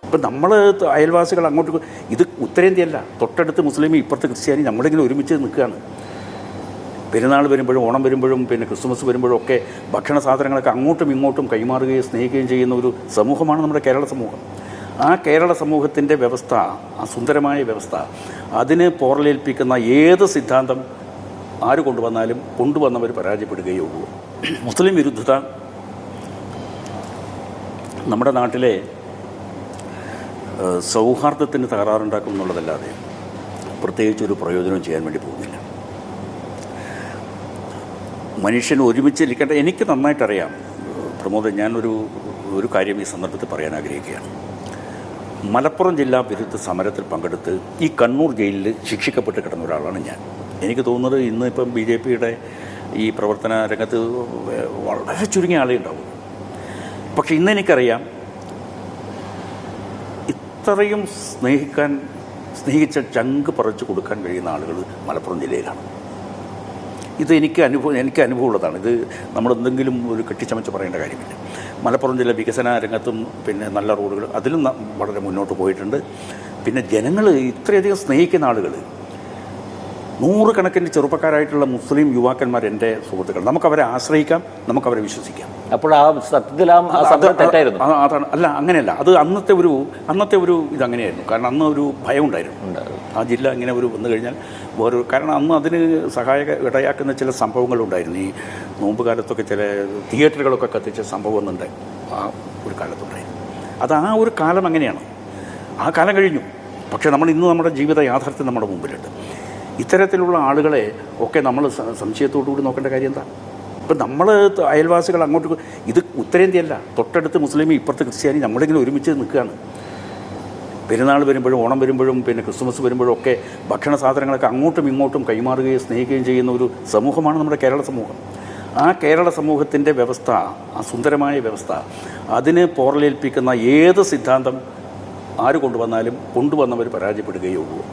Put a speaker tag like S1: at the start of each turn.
S1: ഇപ്പം നമ്മൾ അയൽവാസികൾ അങ്ങോട്ട് ഇത് ഉത്തരേന്ത്യയല്ല, തൊട്ടടുത്ത് മുസ്ലിം ഇപ്പുറത്ത് ക്രിസ്ത്യാനി നമ്മളിങ്ങനെ ഒരുമിച്ച് നിൽക്കുകയാണ്. പെരുന്നാൾ വരുമ്പോഴും ഓണം വരുമ്പോഴും പിന്നെ ക്രിസ്മസ് വരുമ്പോഴും ഒക്കെ ഭക്ഷണ സാധനങ്ങളൊക്കെ അങ്ങോട്ടും ഇങ്ങോട്ടും കൈമാറുകയും സ്നേഹിക്കുകയും ചെയ്യുന്ന ഒരു സമൂഹമാണ് നമ്മുടെ കേരള സമൂഹം. ആ കേരള സമൂഹത്തിൻ്റെ വ്യവസ്ഥ, ആ സുന്ദരമായ വ്യവസ്ഥ, അതിന് പോറലേൽപ്പിക്കുന്ന ഏത് സിദ്ധാന്തം ആര് കൊണ്ടുവന്നവർ പരാജയപ്പെടുകയേ ഉള്ളൂ. മുസ്ലിം വിരുദ്ധത നമ്മുടെ നാട്ടിലെ സൗഹാർദ്ദത്തിന് തകരാറുണ്ടാക്കും എന്നുള്ളതല്ലാതെ പ്രത്യേകിച്ചൊരു പ്രയോജനം ചെയ്യാൻ വേണ്ടി പോകുന്നില്ല. മനുഷ്യൻ ഒരുമിച്ചിരിക്കേണ്ട, എനിക്ക് നന്നായിട്ടറിയാം പ്രമോദ്, ഞാനൊരു കാര്യം ഈ സന്ദർഭത്തിൽ പറയാൻ ആഗ്രഹിക്കുകയാണ്. മലപ്പുറം ജില്ലാ വിരുദ്ധ സമരത്തിൽ പങ്കെടുത്ത് ഈ കണ്ണൂർ ജയിലിൽ ശിക്ഷിക്കപ്പെട്ട് കിടന്ന ഒരാളാണ് ഞാൻ. എനിക്ക് തോന്നുന്നത് ഇന്ന് ഇപ്പം BJPയുടെ ഈ പ്രവർത്തന രംഗത്ത് വളരെ ചുരുങ്ങിയ ആളേ ഉണ്ടാവും. പക്ഷെ ഇന്നെനിക്കറിയാം ഇത്രയും സ്നേഹിച്ച ചങ്ക് പറിച്ചു കൊടുക്കാൻ കഴിയുന്ന ആളുകൾ മലപ്പുറം ജില്ലയിലാണ്. ഇത് എനിക്ക് അനുഭവമുള്ളതാണ്. ഇത് നമ്മളെന്തെങ്കിലും ഒരു കെട്ടിച്ചമച്ച് പറയേണ്ട കാര്യമില്ല. മലപ്പുറം ജില്ല വികസന രംഗത്തും പിന്നെ നല്ല റോഡുകൾ അതിലും വളരെ മുന്നോട്ട് പോയിട്ടുണ്ട്. പിന്നെ ജനങ്ങൾ ഇത്രയധികം സ്നേഹിക്കുന്ന ആളുകൾ, നൂറുകണക്കിന് ചെറുപ്പക്കാരായിട്ടുള്ള മുസ്ലിം യുവാക്കന്മാർ എൻ്റെ സുഹൃത്തുക്കൾ. നമുക്കവരെ ആശ്രയിക്കാം, നമുക്കവരെ വിശ്വസിക്കാം.
S2: അപ്പോൾ ആ സത്യത്തിൽ തെറ്റായിരുന്നു.
S1: അതാണ്, അല്ല അങ്ങനെയല്ല. അത് അന്നത്തെ ഒരു ഇതങ്ങനെയായിരുന്നു. കാരണം അന്ന് ഒരു ഭയം ഉണ്ടായിരുന്നു. ആ ജില്ല ഇങ്ങനെ വന്നു കഴിഞ്ഞാൽ കാരണം അന്ന് അതിന് ഇടയാക്കുന്ന ചില സംഭവങ്ങളുണ്ടായിരുന്നു. ഈ നോമ്പ് കാലത്തൊക്കെ ചില തിയേറ്ററുകളൊക്കെ കത്തിച്ച സംഭവം ഒന്നുണ്ട് ആ ഒരു കാലത്തുണ്ടായിരുന്നു. അത് ആ ഒരു കാലം അങ്ങനെയാണ്. ആ കാലം കഴിഞ്ഞു. പക്ഷേ ഇന്ന് നമ്മുടെ ജീവിത യാഥാർത്ഥ്യം നമ്മുടെ മുമ്പിലുണ്ട്. ഇത്തരത്തിലുള്ള ആളുകളെ ഒക്കെ നമ്മൾ സംശയത്തോടു കൂടി നോക്കേണ്ട കാര്യം എന്താ? ഇപ്പം നമ്മൾ അയൽവാസികൾ അങ്ങോട്ട് ഇത് ഉത്തരേന്ത്യയല്ല, തൊട്ടടുത്ത് മുസ്ലിം ഇപ്പുറത്ത് ക്രിസ്ത്യാനി നമ്മളിങ്ങനെ ഒരുമിച്ച് നിൽക്കുകയാണ്. പെരുന്നാൾ വരുമ്പോഴും ഓണം വരുമ്പോഴും പിന്നെ ക്രിസ്മസ് വരുമ്പോഴും ഒക്കെ ഭക്ഷണ സാധനങ്ങളൊക്കെ അങ്ങോട്ടും ഇങ്ങോട്ടും കൈമാറുകയും സ്നേഹിക്കുകയും ചെയ്യുന്ന ഒരു സമൂഹമാണ് നമ്മുടെ കേരള സമൂഹം. ആ കേരള സമൂഹത്തിൻ്റെ വ്യവസ്ഥ, ആ സുന്ദരമായ വ്യവസ്ഥ, അതിന് പോറലേൽപ്പിക്കുന്ന ഏത് സിദ്ധാന്തം ആര് കൊണ്ടുവന്നവർ പരാജയപ്പെടുകയേ ഉള്ളൂ.